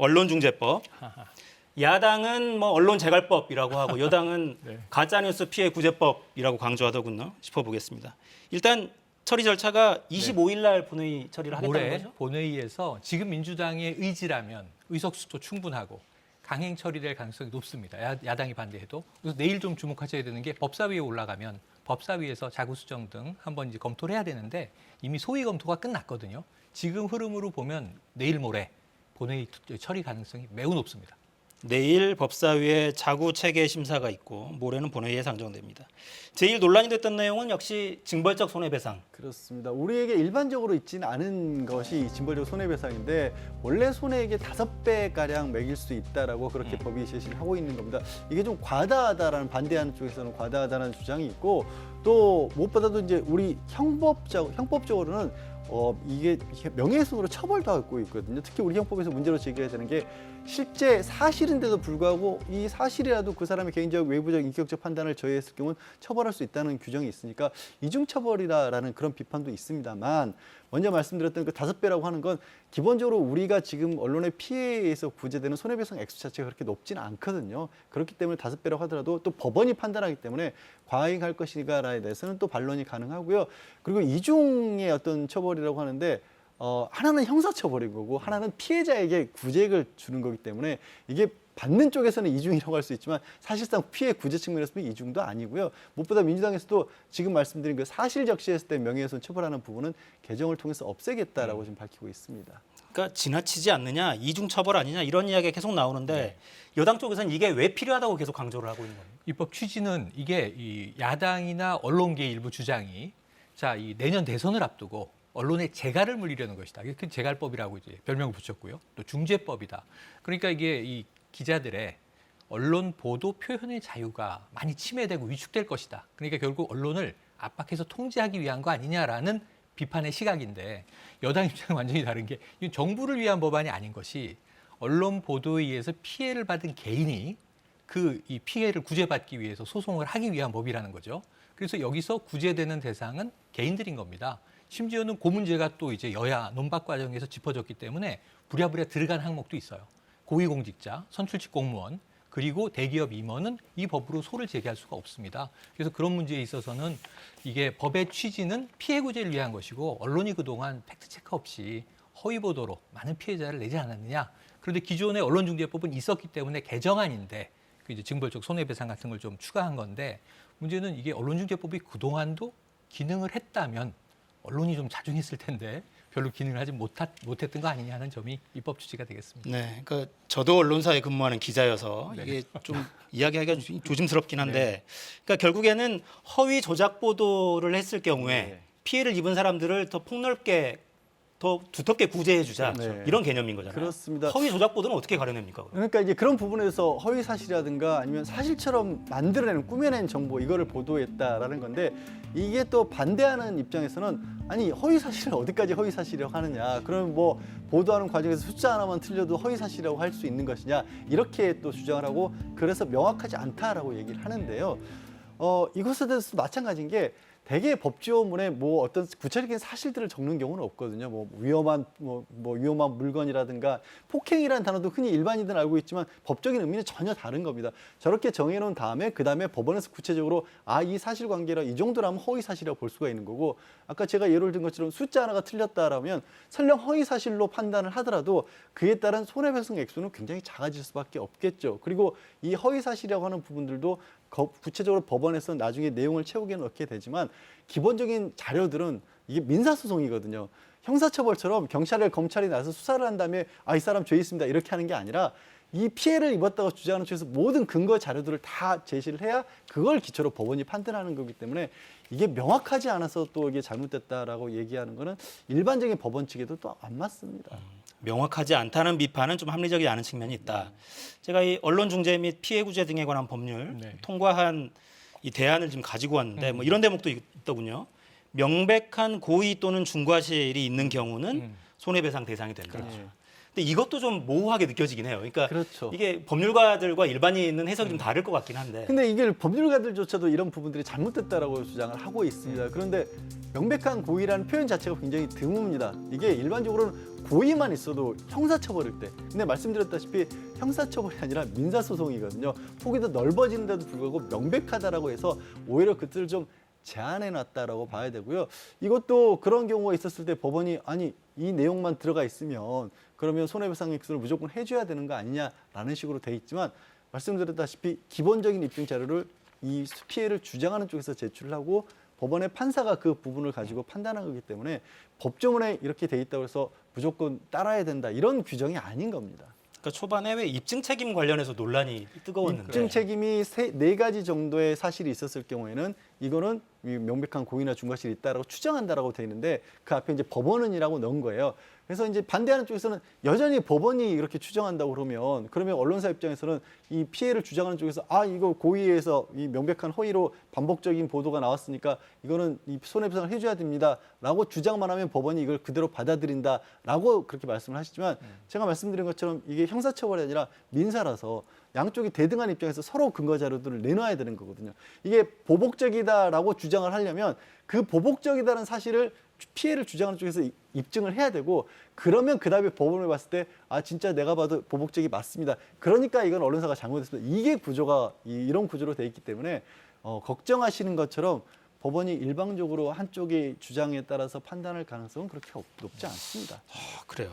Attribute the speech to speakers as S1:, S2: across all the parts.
S1: 언론중재법. 야당은 뭐 언론재갈법이라고 하고 여당은
S2: 네.
S1: 가짜뉴스 피해 구제법이라고 강조하더군요. 짚어보겠습니다. 일단 처리 절차가 25일 날 본회의 처리를 하겠다는
S2: 올해
S1: 거죠?
S2: 본회의에서 지금 민주당의 의지라면 의석수도 충분하고 강행 처리될 가능성이 높습니다. 야당이 반대해도. 그래서 내일 좀 주목하셔야 되는 게 법사위에 올라가면 법사위에서 자구수정 등 한번 이제 검토를 해야 되는데 이미 소위 검토가 끝났거든요. 지금 흐름으로 보면 내일 모레 본회의 처리 가능성이 매우 높습니다.
S1: 내일 법사위에 자구 체계 심사가 있고 모레는 본회의에 상정됩니다. 제일 논란이 됐던 내용은 역시 징벌적 손해배상.
S3: 그렇습니다. 우리에게 일반적으로 있지는 않은 것이 징벌적 손해배상인데 원래 손해액의 5배가량 매길 수 있다라고 그렇게 법이 제시를 하고 있는 겁니다. 이게 좀 과다하다라는 반대하는 쪽에서는 과다하다는 주장이 있고 또 무엇보다도 이제 우리 형법적으로는 이게 명예훼손으로 처벌도 하고 있거든요. 특히 우리 형법에서 문제로 제기해야 되는 게 실제 사실인데도 불구하고 이 사실이라도 그 사람의 개인적, 외부적, 인격적 판단을 저해했을 경우는 처벌할 수 있다는 규정이 있으니까 이중처벌이라는 그런 비판도 있습니다만 먼저 말씀드렸던 그 5배라고 하는 건 기본적으로 우리가 지금 언론의 피해에서 구제되는 손해배상 액수 자체가 그렇게 높지는 않거든요. 그렇기 때문에 5배라고 하더라도 또 법원이 판단하기 때문에 과잉할 것인가에 대해서는 또 반론이 가능하고요. 그리고 이중의 어떤 처벌이라고 하는데 하나는 형사처벌인 거고 하나는 피해자에게 구제액을 주는 거기 때문에 이게 받는 쪽에서는 이중이라고 할 수 있지만 사실상 피해 구제 측면에서 보면 이중도 아니고요. 무엇보다 민주당에서도 지금 말씀드린 그 사실 적시했을 때 명예훼손 처벌하는 부분은 개정을 통해서 없애겠다라고 지금 밝히고 있습니다.
S1: 그러니까 지나치지 않느냐, 이중처벌 아니냐 이런 이야기가 계속 나오는데 여당 쪽에서는 이게 왜 필요하다고 계속 강조를 하고 있는 겁니다.
S2: 입법 취지는 이게 이 야당이나 언론계 일부 주장이 이 내년 대선을 앞두고 언론의 재갈을 물리려는 것이다. 이게 재갈법이라고 이제 별명을 붙였고요. 또 중재법이다. 그러니까 이게 이 기자들의 언론 보도 표현의 자유가 많이 침해되고 위축될 것이다. 그러니까 결국 언론을 압박해서 통제하기 위한 거 아니냐라는 비판의 시각인데 여당 입장은 완전히 다른 게 이건 정부를 위한 법안이 아닌 것이 언론 보도에 의해서 피해를 받은 개인이 이 피해를 구제받기 위해서 소송을 하기 위한 법이라는 거죠. 그래서 여기서 구제되는 대상은 개인들인 겁니다. 심지어는 그 문제가 또 이제 여야 논박 과정에서 짚어졌기 때문에 부랴부랴 들어간 항목도 있어요. 고위공직자, 선출직 공무원, 그리고 대기업 임원은 이 법으로 소를 제기할 수가 없습니다. 그래서 그런 문제에 있어서는 이게 법의 취지는 피해 구제를 위한 것이고 언론이 그동안 팩트체크 없이 허위 보도로 많은 피해자를 내지 않았느냐. 그런데 기존의 언론중재법은 있었기 때문에 개정안인데 이제 징벌적 손해배상 같은 걸 좀 추가한 건데 문제는 이게 언론중재법이 그동안도 기능을 했다면 언론이 좀 자중했을 텐데 별로 기능을 하지 못했던 거 아니냐는 점이 입법 취지가 되겠습니다.
S1: 네, 그러니까 저도 언론사에 근무하는 기자여서 이게 좀 이야기하기가 좀 조심스럽긴 한데, 그러니까 결국에는 허위 조작 보도를 했을 경우에 피해를 입은 사람들을 더 폭넓게, 더 두텁게 구제해주자 이런 개념인 거잖아요.
S3: 그렇습니다.
S1: 허위 조작 보도는 어떻게 가려냅니까? 그럼?
S3: 그러니까 이제 그런 부분에서 허위 사실이라든가 아니면 사실처럼 만들어내는 꾸며낸 정보 이거를 보도했다라는 건데 이게 또 반대하는 입장에서는 아니 허위 사실을 어디까지 허위 사실이라고 하느냐 그럼 뭐 보도하는 과정에서 숫자 하나만 틀려도 허위 사실이라고 할 수 있는 것이냐 이렇게 또 주장을 하고 그래서 명확하지 않다라고 얘기를 하는데요. 이것에 대해서 마찬가지인 게 대개 법조문에 뭐 어떤 구체적인 사실들을 적는 경우는 없거든요. 뭐 위험한 위험한 물건이라든가 폭행이라는 단어도 흔히 일반인들은 알고 있지만 법적인 의미는 전혀 다른 겁니다. 저렇게 정해놓은 다음에 그 다음에 법원에서 구체적으로 이 사실관계라 이 정도라면 허위 사실이라고 볼 수가 있는 거고 아까 제가 예를 든 것처럼 숫자 하나가 틀렸다라면 설령 허위 사실로 판단을 하더라도 그에 따른 손해배상 액수는 굉장히 작아질 수밖에 없겠죠. 그리고 이 허위 사실이라고 하는 부분들도 구체적으로 법원에서 나중에 내용을 채우게 넣게 되지만 기본적인 자료들은 이게 민사소송이거든요. 형사처벌처럼 검찰이 나서 수사를 한 다음에 이 사람 죄 있습니다 이렇게 하는 게 아니라 이 피해를 입었다고 주장하는 쪽에서 모든 근거 자료들을 다 제시를 해야 그걸 기초로 법원이 판단하는 거기 때문에 이게 명확하지 않아서 또 이게 잘못됐다라고 얘기하는 거는 일반적인 법원 측에도 또 안 맞습니다.
S1: 명확하지 않다는 비판은 좀 합리적이지 않은 측면이 있다. 제가 이 언론중재 및 피해구제 등에 관한 법률 통과한 이 대안을 지금 가지고 왔는데 뭐 이런 대목도 있더군요. 명백한 고의 또는 중과실이 있는 경우는 손해배상 대상이 된다. 근데 이것도 좀 모호하게 느껴지긴 해요. 그러니까
S3: 그렇죠.
S1: 이게 법률가들과 일반인은 해석이 좀 다를 것 같긴 한데.
S3: 근데 이게 법률가들조차도 이런 부분들이 잘못됐다라고 주장을 하고 있습니다. 그런데 명백한 고의라는 표현 자체가 굉장히 드뭅니다. 이게 일반적으로는 고의만 있어도 형사처벌일 때. 근데 말씀드렸다시피 형사처벌이 아니라 민사소송이거든요. 폭이 더 넓어지는데도 불구하고 명백하다라고 해서 오히려 그들을 좀 제한해놨다라고 봐야 되고요. 이것도 그런 경우가 있었을 때 법원이 아니 이 내용만 들어가 있으면 그러면 손해배상 액수를 무조건 해줘야 되는 거 아니냐라는 식으로 돼 있지만 말씀드렸다시피 기본적인 입증 자료를 이 피해를 주장하는 쪽에서 제출을 하고 법원의 판사가 그 부분을 가지고 판단한 거기 때문에 법조문에 이렇게 돼 있다고 해서 무조건 따라야 된다 이런 규정이 아닌 겁니다.
S1: 그러니까 초반에 왜 입증 책임 관련해서 논란이 뜨거웠는데
S3: 입증 책임이 네 가지 정도의 사실이 있었을 경우에는 이거는 명백한 고의나 중과실이 있다라고 추정한다라고 돼 있는데 그 앞에 이제 법원은이라고 넣은 거예요. 그래서 이제 반대하는 쪽에서는 여전히 법원이 이렇게 추정한다고 그러면 언론사 입장에서는 이 피해를 주장하는 쪽에서 아 이거 고의에서 이 명백한 허위로 반복적인 보도가 나왔으니까 이거는 이 손해배상을 해줘야 됩니다라고 주장만 하면 법원이 이걸 그대로 받아들인다라고 그렇게 말씀을 하시지만 제가 말씀드린 것처럼 이게 형사처벌이 아니라 민사라서 양쪽이 대등한 입장에서 서로 근거 자료들을 내놔야 되는 거거든요. 이게 보복적이다라고 주장을 하려면 그 보복적이다는 사실을 피해를 주장하는 쪽에서 입증을 해야 되고 그러면 그다음에 법원을 봤을 때 아 진짜 내가 봐도 보복적이 맞습니다. 그러니까 이건 언론사가 잘못했습니다. 이게 구조가 이런 구조로 돼 있기 때문에 걱정하시는 것처럼 법원이 일방적으로 한쪽의 주장에 따라서 판단할 가능성은 그렇게 높지 않습니다.
S1: 그래요.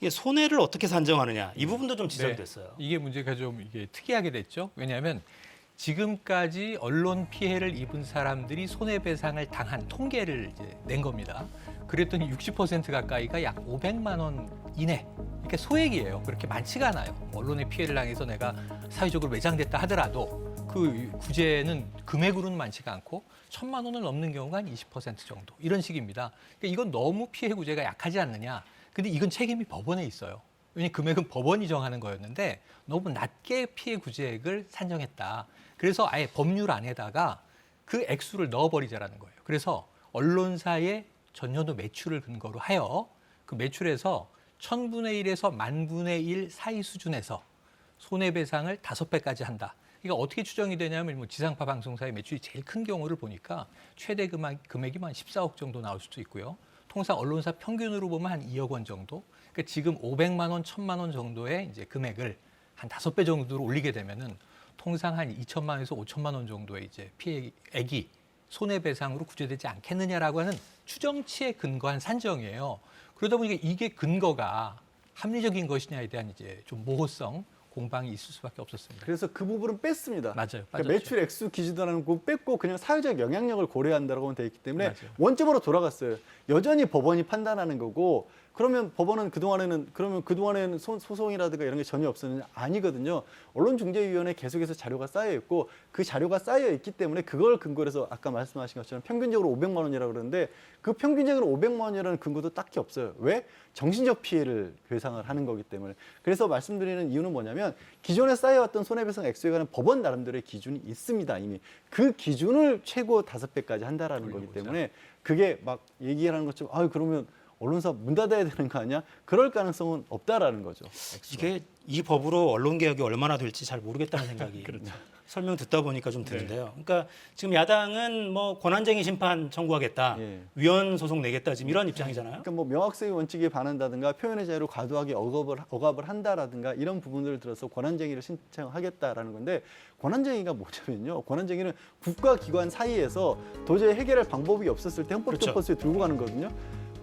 S1: 이게 손해를 어떻게 산정하느냐 이 부분도 좀 지적됐어요.
S2: 네, 이게 문제가 좀 이게 특이하게 됐죠. 왜냐하면 지금까지 언론 피해를 입은 사람들이 손해배상을 당한 통계를 이제 낸 겁니다. 그랬더니 60% 가까이가 약 500만 원 이내. 이렇게 소액이에요. 그렇게 많지가 않아요. 언론의 피해를 당해서 내가 사회적으로 매장됐다 하더라도 그 구제는 금액으로는 많지가 않고 1,000만 원을 넘는 경우가 한 20% 정도. 이런 식입니다. 그러니까 이건 너무 피해 구제가 약하지 않느냐. 근데 이건 책임이 법원에 있어요. 왜냐하면 금액은 법원이 정하는 거였는데 너무 낮게 피해 구제액을 산정했다. 그래서 아예 법률 안에다가 그 액수를 넣어버리자라는 거예요. 그래서 언론사의 전년도 매출을 근거로 하여 그 매출에서 1000분의 1에서 10,000분의 1 사이 수준에서 손해배상을 5배까지 한다. 그러니까 어떻게 추정이 되냐면 뭐 지상파 방송사의 매출이 제일 큰 경우를 보니까 최대 금액이 한 14억 정도 나올 수도 있고요. 통상 언론사 평균으로 보면 한 2억 원 정도. 그러니까 지금 500만 원, 1,000만 원 정도의 이제 금액을 한 5배 정도로 올리게 되면은 통상 한 2천만 원에서 5천만 원 정도의 이제 피해액이 손해배상으로 구제되지 않겠느냐라고 하는 추정치에 근거한 산정이에요. 그러다 보니까 이게 근거가 합리적인 것이냐에 대한 이제 좀 모호성, 공방이 있을 수밖에 없었습니다.
S3: 그래서 그 부분은 뺐습니다.
S2: 맞아요.
S3: 그러니까 매출 액수 기준이라는 거 뺐고 그냥 사회적 영향력을 고려한다라고 돼 있기 때문에
S2: 맞아요.
S3: 원점으로 돌아갔어요. 여전히 법원이 판단하는 거고 그러면 법원은 그동안에는 소송이라든가 이런 게 전혀 없었느냐? 아니거든요. 언론중재위원회 계속해서 자료가 쌓여 있고 그 자료가 쌓여 있기 때문에 그걸 근거로 해서 아까 말씀하신 것처럼 평균적으로 500만 원이라고 그러는데 그 평균적으로 500만 원이라는 근거도 딱히 없어요. 왜? 정신적 피해를 배상을 하는 거기 때문에. 그래서 말씀드리는 이유는 뭐냐면 기존에 쌓여왔던 손해배상 액수에 관한 법원 나름대로의 기준이 있습니다. 이미. 그 기준을 최고 5배까지 한다라는 거기 때문에 그게 막 얘기하는 것처럼 아 그러면 언론사 문 닫아야 되는 거 아니야? 그럴 가능성은 없다라는 거죠. 액수가.
S1: 이게 이 법으로 언론 개혁이 얼마나 될지 잘 모르겠다는 생각이
S3: 그렇죠.
S1: 설명 듣다 보니까 좀 드는데요. 그러니까 지금 야당은 뭐 권한쟁의 심판 청구하겠다,
S3: 예.
S1: 위헌 소송 내겠다 지금 이런 입장이잖아요.
S3: 그러니까 뭐 명확성의 원칙에 반한다든가 표현의 자유를 과도하게 억압을 한다라든가 이런 부분들을 들어서 권한쟁의를 신청하겠다라는 건데 권한쟁의가 뭐냐면요. 권한쟁의는 국가기관 사이에서 도저히 해결할 방법이 없었을 때 헌법재판소에 들고 가는 거거든요.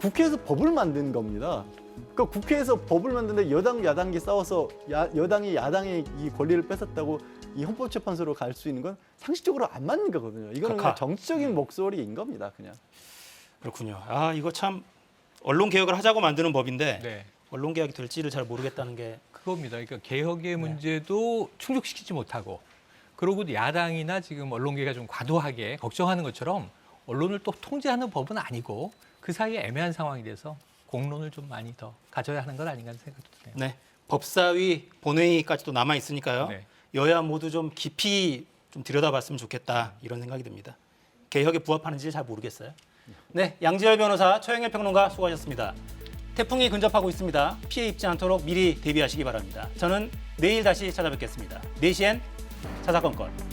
S3: 국회에서 법을 만든 겁니다. 그러니까 국회에서 법을 만드는데 여당 야당이 싸워서 여당이 야당의 이 권리를 뺏었다고 이 헌법재판소로 갈 수 있는 건 상식적으로 안 맞는 거거든요. 이거는 그냥 정치적인 목소리인 겁니다. 그냥.
S1: 그렇군요. 아 이거 참 언론 개혁을 하자고 만드는 법인데
S2: 네.
S1: 언론 개혁이 될지를 잘 모르겠다는 게
S2: 그겁니다. 그러니까 개혁의 문제도 충족시키지 못하고 그러고 야당이나 지금 언론계가 좀 과도하게 걱정하는 것처럼 언론을 또 통제하는 법은 아니고 그 사이에 애매한 상황이 돼서 공론을 좀 많이 더 가져야 하는 것 아닌가 하는 생각도 드네요.
S1: 네. 법사위 본회의까지도 남아 있으니까요.
S2: 네.
S1: 여야 모두 좀 깊이 좀 들여다봤으면 좋겠다 이런 생각이 듭니다. 개혁에 부합하는지 잘 모르겠어요. 네, 양지열 변호사, 최영일 평론가 수고하셨습니다. 태풍이 근접하고 있습니다. 피해 입지 않도록 미리 대비하시기 바랍니다. 저는 내일 다시 찾아뵙겠습니다. 4시엔 사사건건.